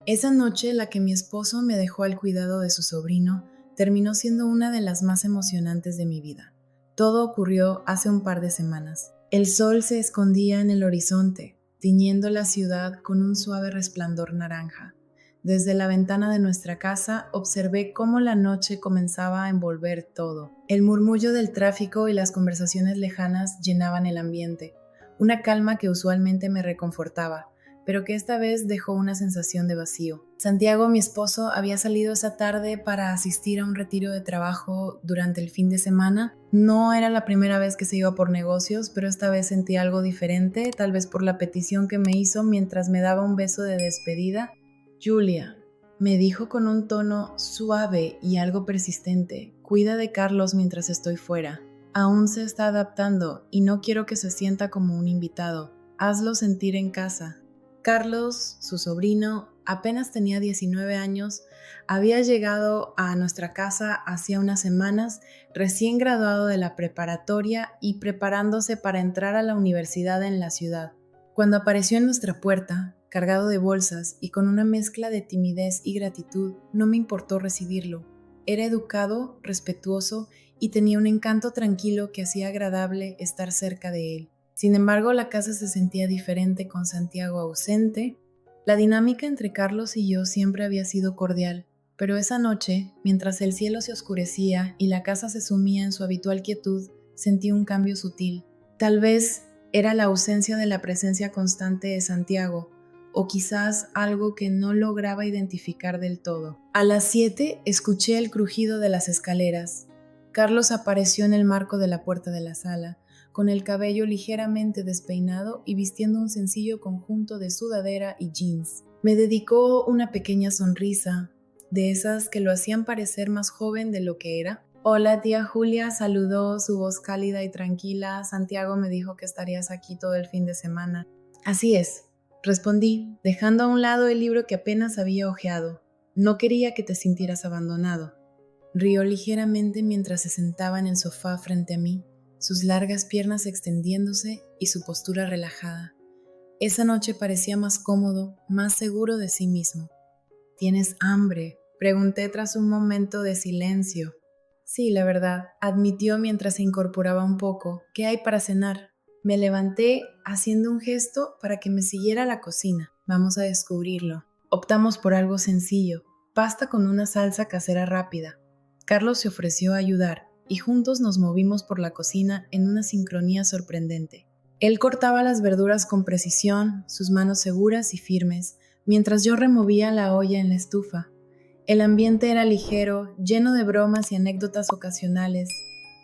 Esa noche, la que mi esposo me dejó al cuidado de su sobrino, terminó siendo una de las más emocionantes de mi vida. Todo ocurrió hace un par de semanas. El sol se escondía en el horizonte, tiñendo la ciudad con un suave resplandor naranja. Desde la ventana de nuestra casa observé cómo la noche comenzaba a envolver todo. El murmullo del tráfico y las conversaciones lejanas llenaban el ambiente, una calma que usualmente me reconfortaba, pero que esta vez dejó una sensación de vacío. Santiago, mi esposo, había salido esa tarde para asistir a un retiro de trabajo durante el fin de semana. No era la primera vez que se iba por negocios, pero esta vez sentí algo diferente, tal vez por la petición que me hizo mientras me daba un beso de despedida. Julia, me dijo con un tono suave y algo persistente, cuida de Carlos mientras estoy fuera. Aún se está adaptando y no quiero que se sienta como un invitado. Hazlo sentir en casa. Carlos, su sobrino, apenas tenía 19 años, había llegado a nuestra casa hacía unas semanas, recién graduado de la preparatoria y preparándose para entrar a la universidad en la ciudad. Cuando apareció en nuestra puerta, cargado de bolsas y con una mezcla de timidez y gratitud, no me importó recibirlo. Era educado, respetuoso y tenía un encanto tranquilo que hacía agradable estar cerca de él. Sin embargo, la casa se sentía diferente con Santiago ausente. La dinámica entre Carlos y yo siempre había sido cordial, pero esa noche, mientras el cielo se oscurecía y la casa se sumía en su habitual quietud, sentí un cambio sutil. Tal vez era la ausencia de la presencia constante de Santiago, o quizás algo que no lograba identificar del todo. A las 7 escuché el crujido de las escaleras. Carlos apareció en el marco de la puerta de la sala, con el cabello ligeramente despeinado y vistiendo un sencillo conjunto de sudadera y jeans. Me dedicó una pequeña sonrisa, de esas que lo hacían parecer más joven de lo que era. Hola, tía Julia, saludó, su voz cálida y tranquila. Santiago me dijo que estarías aquí todo el fin de semana. Así es, respondí, dejando a un lado el libro que apenas había hojeado. No quería que te sintieras abandonado. Rió ligeramente mientras se sentaba en el sofá frente a mí, sus largas piernas extendiéndose y su postura relajada. Esa noche parecía más cómodo, más seguro de sí mismo. ¿Tienes hambre?, pregunté tras un momento de silencio. Sí, la verdad, admitió mientras se incorporaba un poco. ¿Qué hay para cenar? Me levanté haciendo un gesto para que me siguiera a la cocina. Vamos a descubrirlo. Optamos por algo sencillo, pasta con una salsa casera rápida. Carlos se ofreció a ayudar y juntos nos movimos por la cocina en una sincronía sorprendente. Él cortaba las verduras con precisión, sus manos seguras y firmes, mientras yo removía la olla en la estufa. El ambiente era ligero, lleno de bromas y anécdotas ocasionales.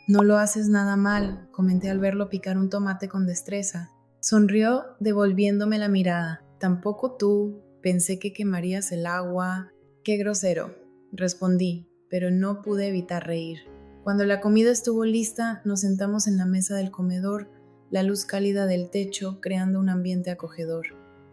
No lo haces nada mal, comenté al verlo picar un tomate con destreza. Sonrió, devolviéndome la mirada. Tampoco tú, pensé que quemarías el agua. Qué grosero, respondí, pero no pude evitar reír. Cuando la comida estuvo lista, nos sentamos en la mesa del comedor, la luz cálida del techo creando un ambiente acogedor.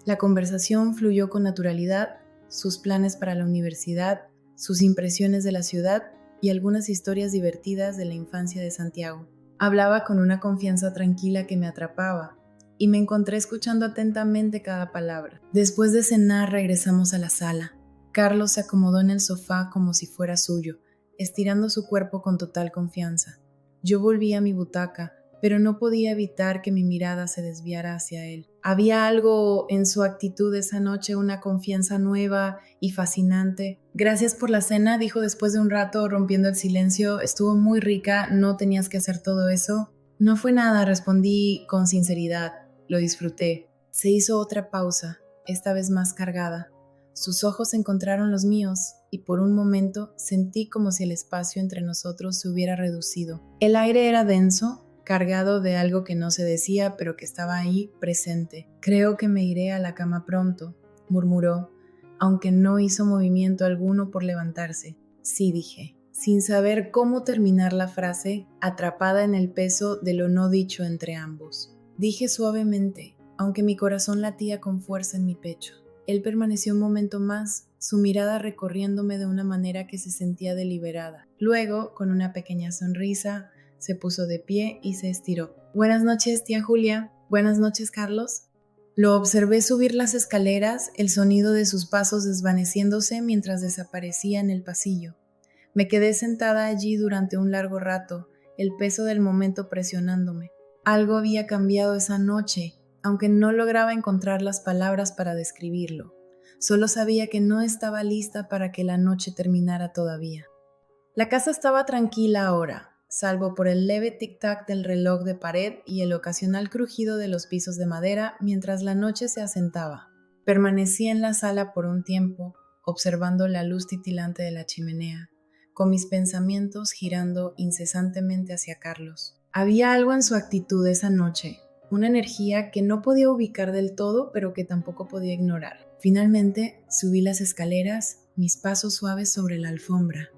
La conversación fluyó con naturalidad, sus planes para la universidad, sus impresiones de la ciudad y algunas historias divertidas de la infancia de Santiago. Hablaba con una confianza tranquila que me atrapaba, y me encontré escuchando atentamente cada palabra. Después de cenar regresamos a la sala. Carlos se acomodó en el sofá como si fuera suyo, estirando su cuerpo con total confianza. Yo volví a mi butaca, pero no podía evitar que mi mirada se desviara hacia él. Había algo en su actitud esa noche, una confianza nueva y fascinante. Gracias por la cena, dijo después de un rato, rompiendo el silencio. Estuvo muy rica, no tenías que hacer todo eso. No fue nada, respondí con sinceridad. Lo disfruté. Se hizo otra pausa, esta vez más cargada. Sus ojos encontraron los míos y por un momento sentí como si el espacio entre nosotros se hubiera reducido. El aire era denso, cargado de algo que no se decía, pero que estaba ahí presente. Creo que me iré a la cama pronto, murmuró, aunque no hizo movimiento alguno por levantarse. Sí, dije, sin saber cómo terminar la frase, atrapada en el peso de lo no dicho entre ambos. Dije suavemente, aunque mi corazón latía con fuerza en mi pecho. Él permaneció un momento más, su mirada recorriéndome de una manera que se sentía deliberada. Luego, con una pequeña sonrisa, se puso de pie y se estiró. Buenas noches, tía Julia. Buenas noches, Carlos. Lo observé subir las escaleras, el sonido de sus pasos desvaneciéndose mientras desaparecía en el pasillo. Me quedé sentada allí durante un largo rato, el peso del momento presionándome. Algo había cambiado esa noche, aunque no lograba encontrar las palabras para describirlo. Solo sabía que no estaba lista para que la noche terminara todavía. La casa estaba tranquila ahora, salvo por el leve tic-tac del reloj de pared y el ocasional crujido de los pisos de madera mientras la noche se asentaba. Permanecí en la sala por un tiempo, observando la luz titilante de la chimenea, con mis pensamientos girando incesantemente hacia Carlos. Había algo en su actitud esa noche, una energía que no podía ubicar del todo, pero que tampoco podía ignorar. Finalmente, subí las escaleras, mis pasos suaves sobre la alfombra.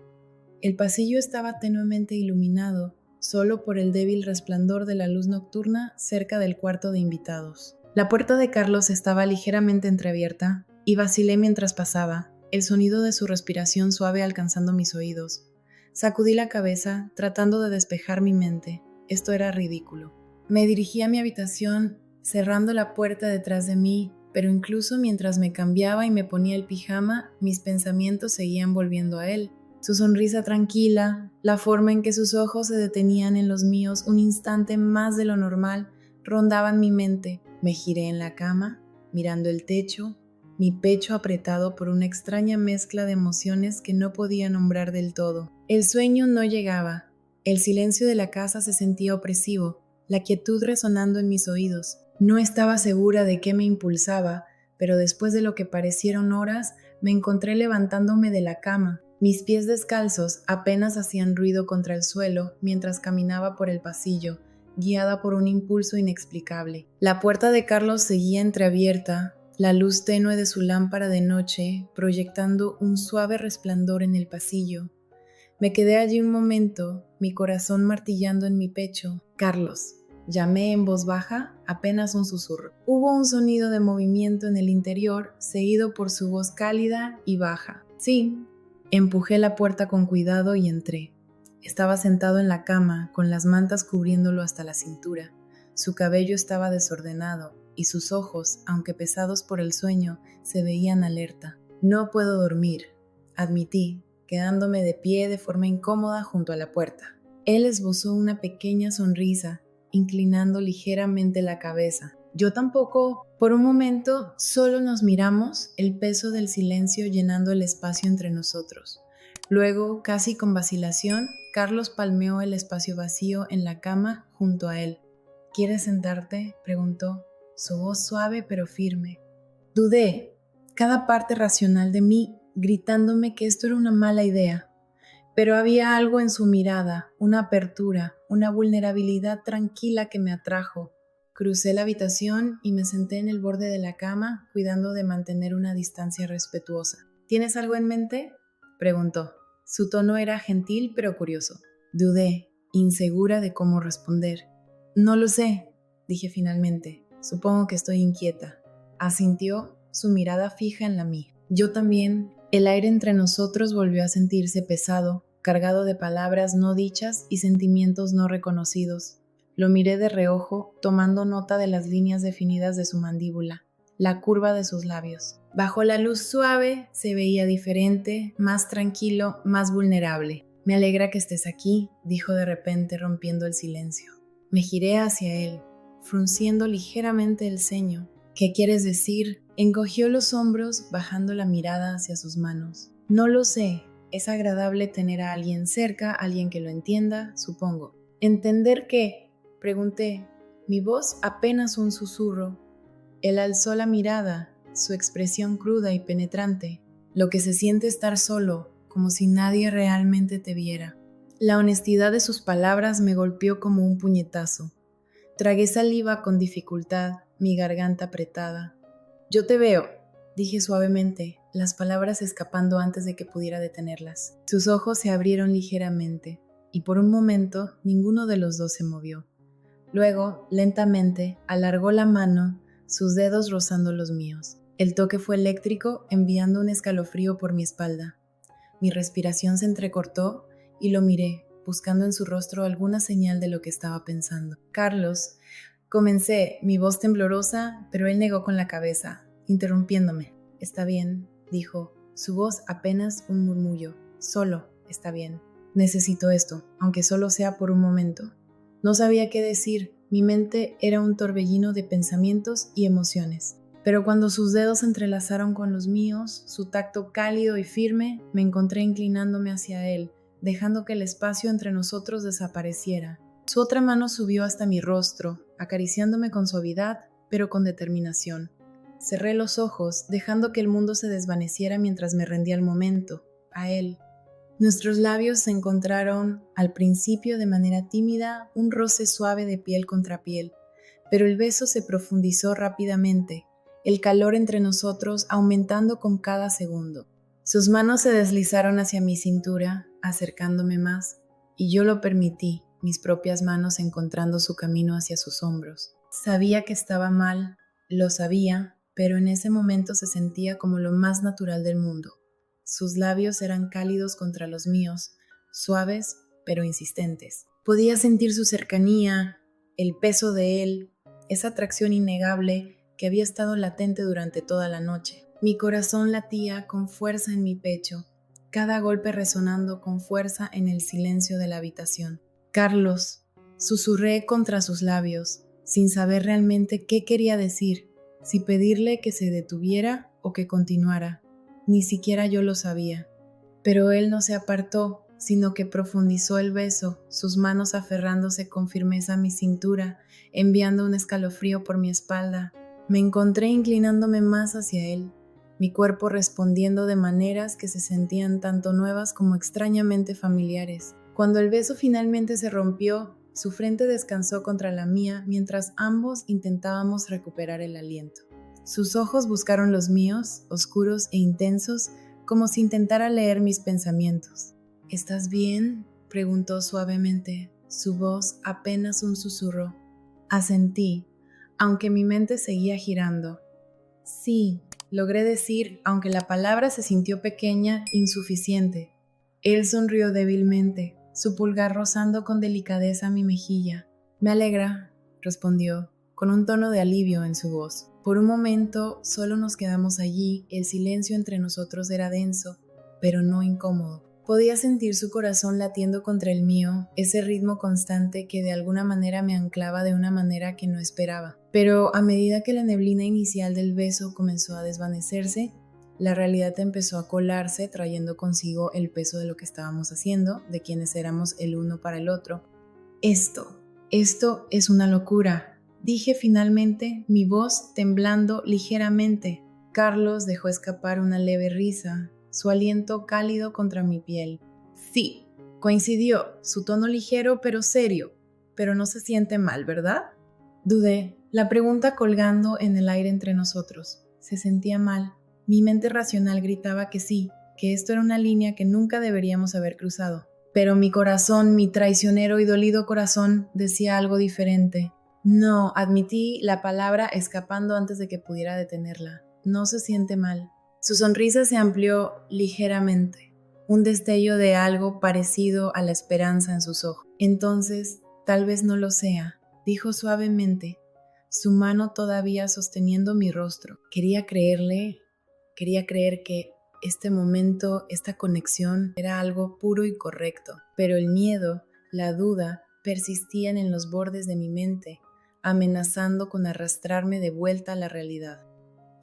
El pasillo estaba tenuemente iluminado, solo por el débil resplandor de la luz nocturna cerca del cuarto de invitados. La puerta de Carlos estaba ligeramente entreabierta y vacilé mientras pasaba, el sonido de su respiración suave alcanzando mis oídos. Sacudí la cabeza, tratando de despejar mi mente. Esto era ridículo. Me dirigí a mi habitación, cerrando la puerta detrás de mí, pero incluso mientras me cambiaba y me ponía el pijama, mis pensamientos seguían volviendo a él. Su sonrisa tranquila, la forma en que sus ojos se detenían en los míos un instante más de lo normal, rondaban mi mente. Me giré en la cama, mirando el techo, mi pecho apretado por una extraña mezcla de emociones que no podía nombrar del todo. El sueño no llegaba. El silencio de la casa se sentía opresivo, la quietud resonando en mis oídos. No estaba segura de qué me impulsaba, pero después de lo que parecieron horas, me encontré levantándome de la cama. Mis pies descalzos apenas hacían ruido contra el suelo mientras caminaba por el pasillo, guiada por un impulso inexplicable. La puerta de Carlos seguía entreabierta, la luz tenue de su lámpara de noche proyectando un suave resplandor en el pasillo. Me quedé allí un momento, mi corazón martillando en mi pecho. Carlos, llamé en voz baja, apenas un susurro. Hubo un sonido de movimiento en el interior, seguido por su voz cálida y baja. Sí. Empujé la puerta con cuidado y entré. Estaba sentado en la cama, con las mantas cubriéndolo hasta la cintura. Su cabello estaba desordenado y sus ojos, aunque pesados por el sueño, se veían alerta. No puedo dormir, admití, quedándome de pie de forma incómoda junto a la puerta. Él esbozó una pequeña sonrisa, inclinando ligeramente la cabeza. Yo tampoco. Por un momento solo nos miramos, el peso del silencio llenando el espacio entre nosotros. Luego, casi con vacilación, Carlos palmeó el espacio vacío en la cama junto a él. ¿Quieres sentarte?, preguntó, su voz suave pero firme. Dudé, cada parte racional de mí gritándome que esto era una mala idea. Pero había algo en su mirada, una apertura, una vulnerabilidad tranquila que me atrajo. Crucé la habitación y me senté en el borde de la cama, cuidando de mantener una distancia respetuosa. ¿Tienes algo en mente?, preguntó. Su tono era gentil pero curioso. Dudé, insegura de cómo responder. No lo sé, dije finalmente. Supongo que estoy inquieta. Asintió, su mirada fija en la mía. Yo también. El aire entre nosotros volvió a sentirse pesado, cargado de palabras no dichas y sentimientos no reconocidos. Lo miré de reojo, tomando nota de las líneas definidas de su mandíbula, la curva de sus labios. Bajo la luz suave se veía diferente, más tranquilo, más vulnerable. Me alegra que estés aquí, dijo de repente rompiendo el silencio. Me giré hacia él, frunciendo ligeramente el ceño. ¿Qué quieres decir? Encogió los hombros, bajando la mirada hacia sus manos. No lo sé, es agradable tener a alguien cerca, alguien que lo entienda, supongo. ¿Entender qué?, pregunté, mi voz apenas un susurro. Él alzó la mirada, su expresión cruda y penetrante, lo que se siente estar solo, como si nadie realmente te viera. La honestidad de sus palabras me golpeó como un puñetazo. Tragué saliva con dificultad, mi garganta apretada. Yo te veo, dije suavemente, las palabras escapando antes de que pudiera detenerlas. Sus ojos se abrieron ligeramente, y por un momento ninguno de los dos se movió. Luego, lentamente, alargó la mano, sus dedos rozando los míos. El toque fue eléctrico, enviando un escalofrío por mi espalda. Mi respiración se entrecortó y lo miré, buscando en su rostro alguna señal de lo que estaba pensando. Carlos, Comencé, mi voz temblorosa, pero él negó con la cabeza, interrumpiéndome. Está bien, dijo, su voz apenas un murmullo. Solo está bien. Necesito esto, aunque solo sea por un momento. No sabía qué decir, mi mente era un torbellino de pensamientos y emociones. Pero cuando sus dedos se entrelazaron con los míos, su tacto cálido y firme, me encontré inclinándome hacia él, dejando que el espacio entre nosotros desapareciera. Su otra mano subió hasta mi rostro, acariciándome con suavidad, pero con determinación. Cerré los ojos, dejando que el mundo se desvaneciera mientras me rendía al momento, a él. Nuestros labios se encontraron, al principio de manera tímida, un roce suave de piel contra piel, pero el beso se profundizó rápidamente, el calor entre nosotros aumentando con cada segundo. Sus manos se deslizaron hacia mi cintura, acercándome más, y yo lo permití, mis propias manos encontrando su camino hacia sus hombros. Sabía que estaba mal, lo sabía, pero en ese momento se sentía como lo más natural del mundo. Sus labios eran cálidos contra los míos, suaves pero insistentes. Podía sentir su cercanía, el peso de él, esa atracción innegable que había estado latente durante toda la noche. Mi corazón latía con fuerza en mi pecho, cada golpe resonando con fuerza en el silencio de la habitación. Carlos, susurré contra sus labios, sin saber realmente qué quería decir, si pedirle que se detuviera o que continuara. Ni siquiera yo lo sabía. Pero él no se apartó, sino que profundizó el beso, sus manos aferrándose con firmeza a mi cintura, enviando un escalofrío por mi espalda. Me encontré inclinándome más hacia él, mi cuerpo respondiendo de maneras que se sentían tanto nuevas como extrañamente familiares. Cuando el beso finalmente se rompió, su frente descansó contra la mía mientras ambos intentábamos recuperar el aliento. Sus ojos buscaron los míos, oscuros e intensos, como si intentara leer mis pensamientos. ¿Estás bien?, preguntó suavemente, su voz apenas un susurro. Asentí, aunque mi mente seguía girando. Sí, logré decir, aunque la palabra se sintió pequeña, insuficiente. Él sonrió débilmente, su pulgar rozando con delicadeza mi mejilla. Me alegra, respondió, con un tono de alivio en su voz. Por un momento solo nos quedamos allí, el silencio entre nosotros era denso, pero no incómodo. Podía sentir su corazón latiendo contra el mío, ese ritmo constante que de alguna manera me anclaba de una manera que no esperaba. Pero a medida que la neblina inicial del beso comenzó a desvanecerse, la realidad empezó a colarse, trayendo consigo el peso de lo que estábamos haciendo, de quienes éramos el uno para el otro. Esto es una locura, dije finalmente, mi voz temblando ligeramente. Carlos dejó escapar una leve risa, su aliento cálido contra mi piel. Sí, coincidió, su tono ligero pero serio, pero no se siente mal, ¿verdad? Dudé, la pregunta colgando en el aire entre nosotros. Se sentía mal. Mi mente racional gritaba que sí, que esto era una línea que nunca deberíamos haber cruzado. Pero mi corazón, mi traicionero y dolido corazón, decía algo diferente. No, admití la palabra escapando antes de que pudiera detenerla. No se siente mal. Su sonrisa se amplió ligeramente, un destello de algo parecido a la esperanza en sus ojos. Entonces, tal vez no lo sea, dijo suavemente, su mano todavía sosteniendo mi rostro. Quería creer que este momento, esta conexión era algo puro y correcto, pero el miedo, la duda, persistían en los bordes de mi mente, amenazando con arrastrarme de vuelta a la realidad.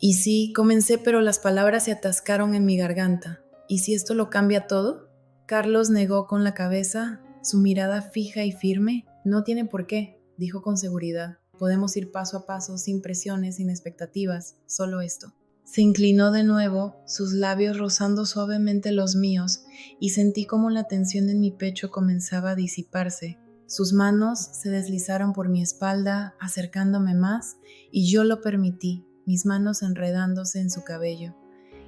Y sí, comencé, pero las palabras se atascaron en mi garganta. ¿Y si esto lo cambia todo? Carlos negó con la cabeza, su mirada fija y firme. No tiene por qué, dijo con seguridad. Podemos ir paso a paso, sin presiones, sin expectativas, solo esto. Se inclinó de nuevo, sus labios rozando suavemente los míos, y sentí como la tensión en mi pecho comenzaba a disiparse. Sus manos se deslizaron por mi espalda, acercándome más, y yo lo permití, mis manos enredándose en su cabello.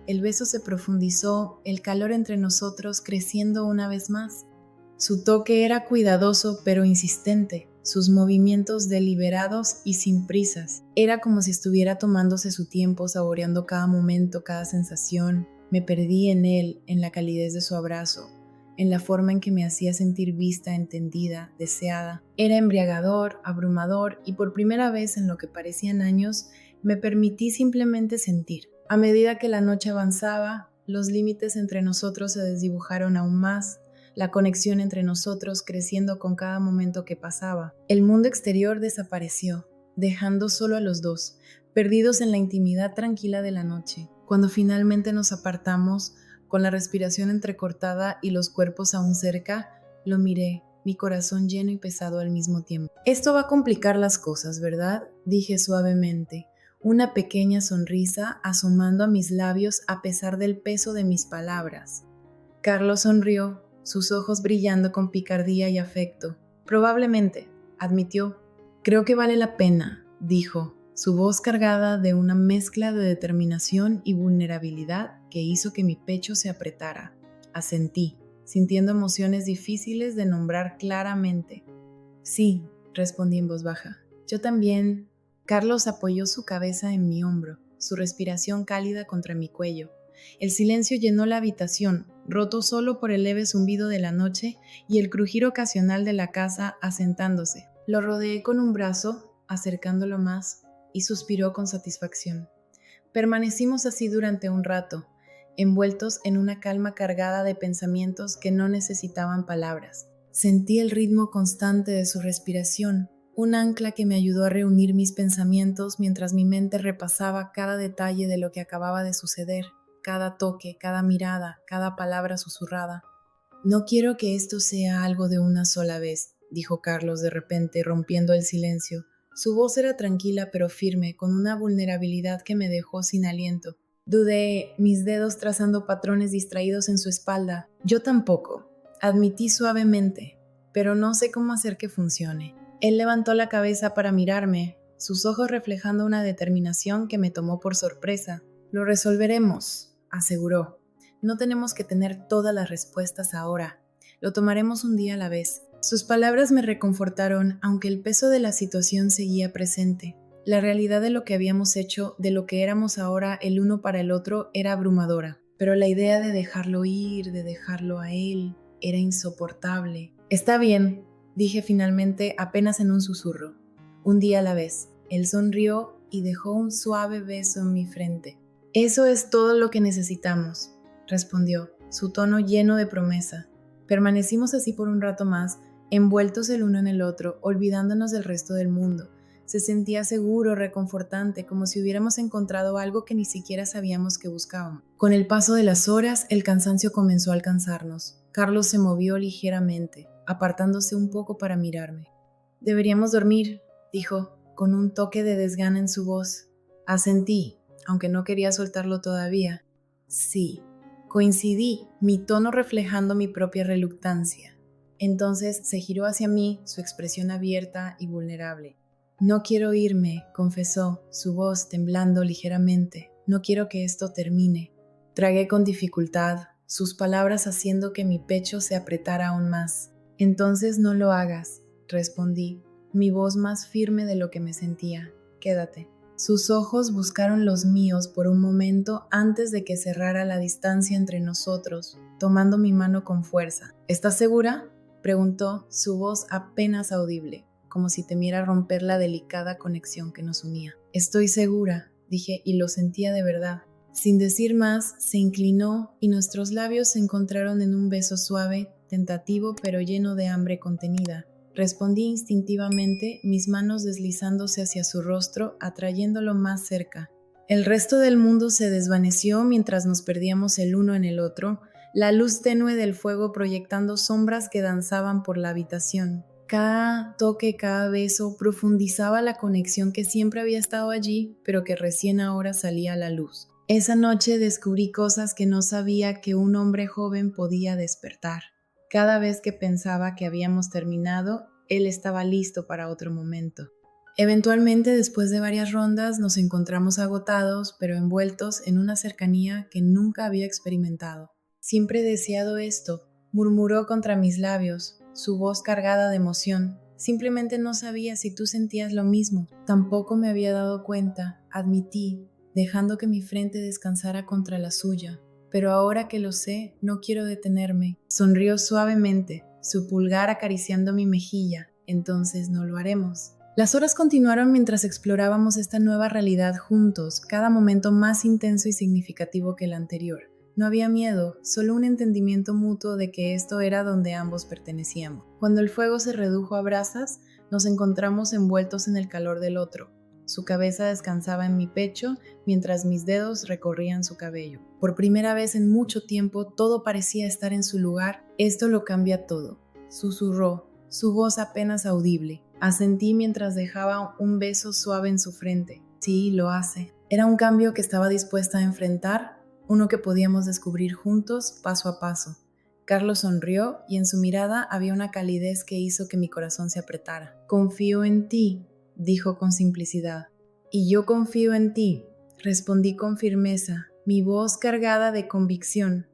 El beso se profundizó, el calor entre nosotros creciendo una vez más. Su toque era cuidadoso pero insistente, sus movimientos deliberados y sin prisas. Era como si estuviera tomándose su tiempo, saboreando cada momento, cada sensación. Me perdí en él, en la calidez de su abrazo, en la forma en que me hacía sentir vista, entendida, deseada. Era embriagador, abrumador y por primera vez en lo que parecían años me permití simplemente sentir. A medida que la noche avanzaba, los límites entre nosotros se desdibujaron aún más, la conexión entre nosotros creciendo con cada momento que pasaba. El mundo exterior desapareció, dejando solo a los dos, perdidos en la intimidad tranquila de la noche. Cuando finalmente nos apartamos, con la respiración entrecortada y los cuerpos aún cerca, lo miré, mi corazón lleno y pesado al mismo tiempo. Esto va a complicar las cosas, ¿verdad? Dije suavemente, una pequeña sonrisa asomando a mis labios a pesar del peso de mis palabras. Carlos sonrió, sus ojos brillando con picardía y afecto. Probablemente, admitió. Creo que vale la pena, dijo, su voz cargada de una mezcla de determinación y vulnerabilidad que hizo que mi pecho se apretara. Asentí, sintiendo emociones difíciles de nombrar claramente. Sí, respondí en voz baja. Yo también. Carlos apoyó su cabeza en mi hombro, su respiración cálida contra mi cuello. El silencio llenó la habitación, roto solo por el leve zumbido de la noche y el crujir ocasional de la casa asentándose. Lo rodeé con un brazo, acercándolo más, y suspiró con satisfacción. Permanecimos así durante un rato, envueltos en una calma cargada de pensamientos que no necesitaban palabras. Sentí el ritmo constante de su respiración, un ancla que me ayudó a reunir mis pensamientos mientras mi mente repasaba cada detalle de lo que acababa de suceder, cada toque, cada mirada, cada palabra susurrada. No quiero que esto sea algo de una sola vez, dijo Carlos de repente, rompiendo el silencio. Su voz era tranquila pero firme, con una vulnerabilidad que me dejó sin aliento. Dudé, mis dedos trazando patrones distraídos en su espalda. Yo tampoco, admití suavemente, pero no sé cómo hacer que funcione. Él levantó la cabeza para mirarme, sus ojos reflejando una determinación que me tomó por sorpresa. Lo resolveremos, aseguró. No tenemos que tener todas las respuestas ahora. Lo tomaremos un día a la vez. Sus palabras me reconfortaron, aunque el peso de la situación seguía presente. La realidad de lo que habíamos hecho, de lo que éramos ahora el uno para el otro, era abrumadora. Pero la idea de dejarlo ir, de dejarlo a él, era insoportable. Está bien, dije finalmente apenas en un susurro. Un día a la vez. Él sonrió y dejó un suave beso en mi frente. Eso es todo lo que necesitamos, respondió, su tono lleno de promesa. Permanecimos así por un rato más, envueltos el uno en el otro, olvidándonos del resto del mundo. Se sentía seguro, reconfortante, como si hubiéramos encontrado algo que ni siquiera sabíamos que buscábamos. Con el paso de las horas, el cansancio comenzó a alcanzarnos. Carlos se movió ligeramente, apartándose un poco para mirarme. «Deberíamos dormir», dijo, con un toque de desgana en su voz. Asentí, aunque no quería soltarlo todavía. Sí, coincidí, mi tono reflejando mi propia reluctancia. Entonces se giró hacia mí, su expresión abierta y vulnerable. «No quiero irme», confesó, su voz temblando ligeramente. «No quiero que esto termine». Tragué con dificultad, sus palabras haciendo que mi pecho se apretara aún más. «Entonces no lo hagas», respondí, mi voz más firme de lo que me sentía. «Quédate». Sus ojos buscaron los míos por un momento antes de que cerrara la distancia entre nosotros, tomando mi mano con fuerza. «¿Estás segura?», preguntó, su voz apenas audible, como si temiera romper la delicada conexión que nos unía. «Estoy segura», dije, y lo sentía de verdad. Sin decir más, se inclinó y nuestros labios se encontraron en un beso suave, tentativo pero lleno de hambre contenida. Respondí instintivamente, mis manos deslizándose hacia su rostro, atrayéndolo más cerca. El resto del mundo se desvaneció mientras nos perdíamos el uno en el otro, la luz tenue del fuego proyectando sombras que danzaban por la habitación. Cada toque, cada beso profundizaba la conexión que siempre había estado allí, pero que recién ahora salía a la luz. Esa noche descubrí cosas que no sabía que un hombre joven podía despertar. Cada vez que pensaba que habíamos terminado, él estaba listo para otro momento. Eventualmente, después de varias rondas, nos encontramos agotados, pero envueltos en una cercanía que nunca había experimentado. «Siempre he deseado esto», murmuró contra mis labios, su voz cargada de emoción. «Simplemente no sabía si tú sentías lo mismo». Tampoco me había dado cuenta, admití, dejando que mi frente descansara contra la suya. pero ahora que lo sé, no quiero detenerme. Sonrió suavemente, su pulgar acariciando mi mejilla. Entonces no lo haremos. Las horas continuaron mientras explorábamos esta nueva realidad juntos, cada momento más intenso y significativo que el anterior. No había miedo, solo un entendimiento mutuo de que esto era donde ambos pertenecíamos. Cuando el fuego se redujo a brasas, nos encontramos envueltos en el calor del otro. Su cabeza descansaba en mi pecho mientras mis dedos recorrían su cabello. Por primera vez en mucho tiempo, todo parecía estar en su lugar. Esto lo cambia todo. Susurró, su voz apenas audible. Asentí mientras dejaba un beso suave en su frente. Sí, lo hace. Era un cambio que estaba dispuesta a enfrentar, uno que podíamos descubrir juntos, paso a paso. Carlos sonrió y en su mirada había una calidez que hizo que mi corazón se apretara. Confío en ti, dijo con simplicidad. Y yo confío en ti, respondí con firmeza, mi voz cargada de convicción.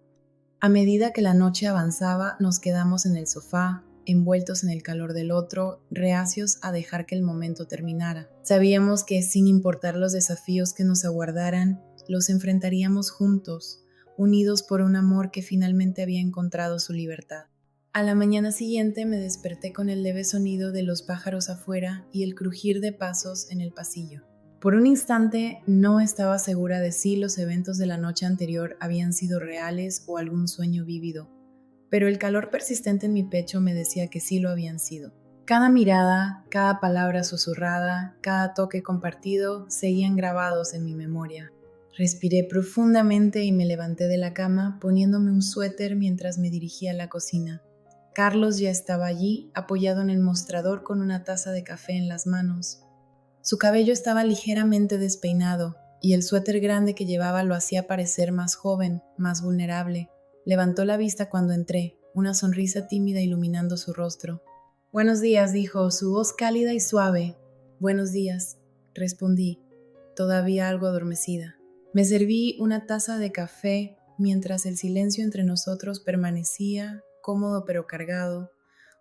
A medida que la noche avanzaba, nos quedamos en el sofá, envueltos en el calor del otro, reacios a dejar que el momento terminara. Sabíamos que, sin importar los desafíos que nos aguardaran, los enfrentaríamos juntos, unidos por un amor que finalmente había encontrado su libertad. A la mañana siguiente me desperté con el leve sonido de los pájaros afuera y el crujir de pasos en el pasillo. Por un instante no estaba segura de si los eventos de la noche anterior habían sido reales o algún sueño vívido, pero el calor persistente en mi pecho me decía que sí lo habían sido. Cada mirada, cada palabra susurrada, cada toque compartido seguían grabados en mi memoria. Respiré profundamente y me levanté de la cama poniéndome un suéter mientras me dirigía a la cocina. Carlos ya estaba allí, apoyado en el mostrador con una taza de café en las manos. Su cabello estaba ligeramente despeinado y el suéter grande que llevaba lo hacía parecer más joven, más vulnerable. Levantó la vista cuando entré, una sonrisa tímida iluminando su rostro. «Buenos días», dijo, su voz cálida y suave. «Buenos días», respondí, todavía algo adormecida. Me serví una taza de café mientras el silencio entre nosotros permanecía, cómodo pero cargado,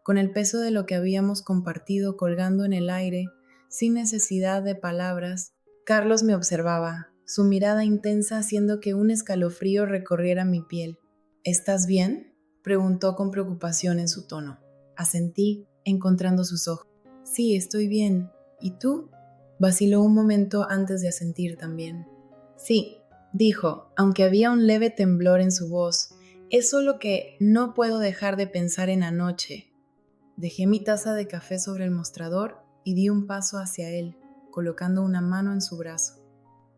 con el peso de lo que habíamos compartido colgando en el aire, sin necesidad de palabras. Carlos me observaba, su mirada intensa haciendo que un escalofrío recorriera mi piel. «¿Estás bien?», preguntó con preocupación en su tono. Asentí, encontrando sus ojos. «Sí, estoy bien. ¿Y tú?», vaciló un momento antes de asentir también. «Sí», dijo, aunque había un leve temblor en su voz. «Es solo que no puedo dejar de pensar en anoche». Dejé mi taza de café sobre el mostrador y di un paso hacia él, colocando una mano en su brazo.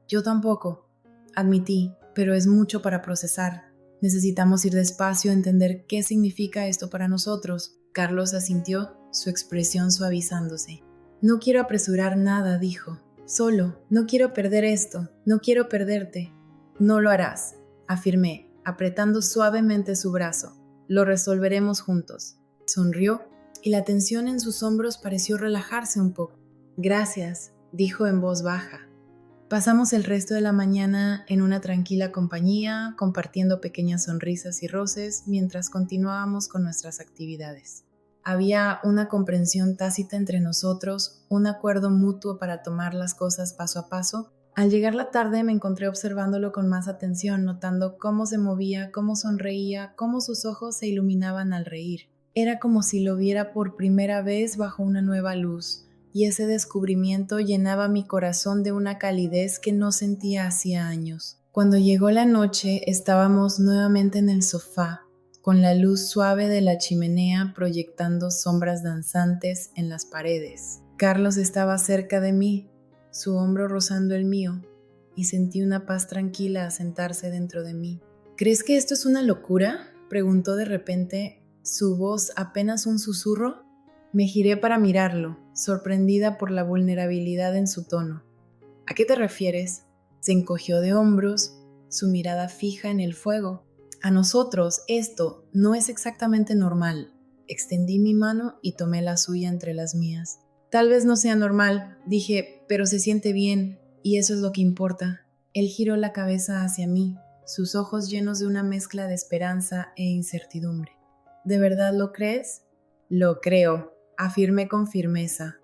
«Yo tampoco», admití, «pero es mucho para procesar. Necesitamos ir despacio a entender qué significa esto para nosotros». Carlos asintió, su expresión suavizándose. «No quiero apresurar nada», dijo. «Solo, no quiero perder esto, no quiero perderte». «No lo harás», afirmé, apretando suavemente su brazo. «Lo resolveremos juntos». Sonrió y la tensión en sus hombros pareció relajarse un poco. «Gracias», dijo en voz baja. Pasamos el resto de la mañana en una tranquila compañía, compartiendo pequeñas sonrisas y roces mientras continuábamos con nuestras actividades. Había una comprensión tácita entre nosotros, un acuerdo mutuo para tomar las cosas paso a paso. Al llegar la tarde me encontré observándolo con más atención, notando cómo se movía, cómo sonreía, cómo sus ojos se iluminaban al reír. Era como si lo viera por primera vez bajo una nueva luz, y ese descubrimiento llenaba mi corazón de una calidez que no sentía hacía años. Cuando llegó la noche, estábamos nuevamente en el sofá, con la luz suave de la chimenea proyectando sombras danzantes en las paredes. Carlos estaba cerca de mí, su hombro rozando el mío, y sentí una paz tranquila asentarse dentro de mí. «¿Crees que esto es una locura?», preguntó de repente, su voz apenas un susurro. Me giré para mirarlo, sorprendida por la vulnerabilidad en su tono. «¿A qué te refieres?». Se encogió de hombros, su mirada fija en el fuego. «A nosotros esto no es exactamente normal». Extendí mi mano y tomé la suya entre las mías. «Tal vez no sea normal», dije, «pero se siente bien, y eso es lo que importa». Él giró la cabeza hacia mí, sus ojos llenos de una mezcla de esperanza e incertidumbre. «¿De verdad lo crees?». «Lo creo», afirmé con firmeza.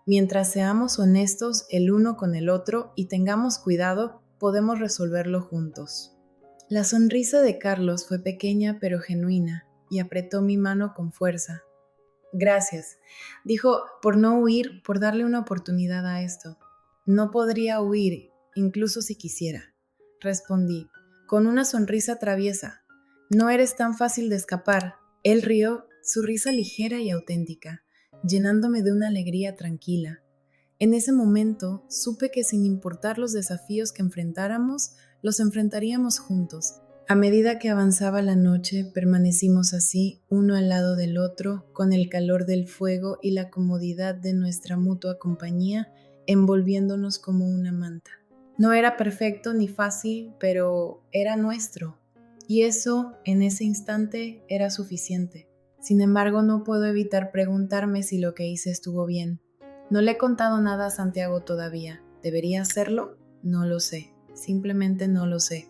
«Mientras seamos honestos el uno con el otro y tengamos cuidado, podemos resolverlo juntos». La sonrisa de Carlos fue pequeña pero genuina y apretó mi mano con fuerza. Gracias, dijo, por no huir, por darle una oportunidad a esto. No podría huir, incluso si quisiera. Respondí, con una sonrisa traviesa. No eres tan fácil de escapar. Él rió, su risa ligera y auténtica, llenándome de una alegría tranquila. En ese momento supe que sin importar los desafíos que enfrentáramos, los enfrentaríamos juntos. A medida que avanzaba la noche, permanecimos así, uno al lado del otro, con el calor del fuego y la comodidad de nuestra mutua compañía, envolviéndonos como una manta. No era perfecto ni fácil, pero era nuestro. Y eso, en ese instante, era suficiente. Sin embargo, no puedo evitar preguntarme si lo que hice estuvo bien. No le he contado nada a Santiago todavía. ¿Debería hacerlo? No lo sé. Simplemente no lo sé.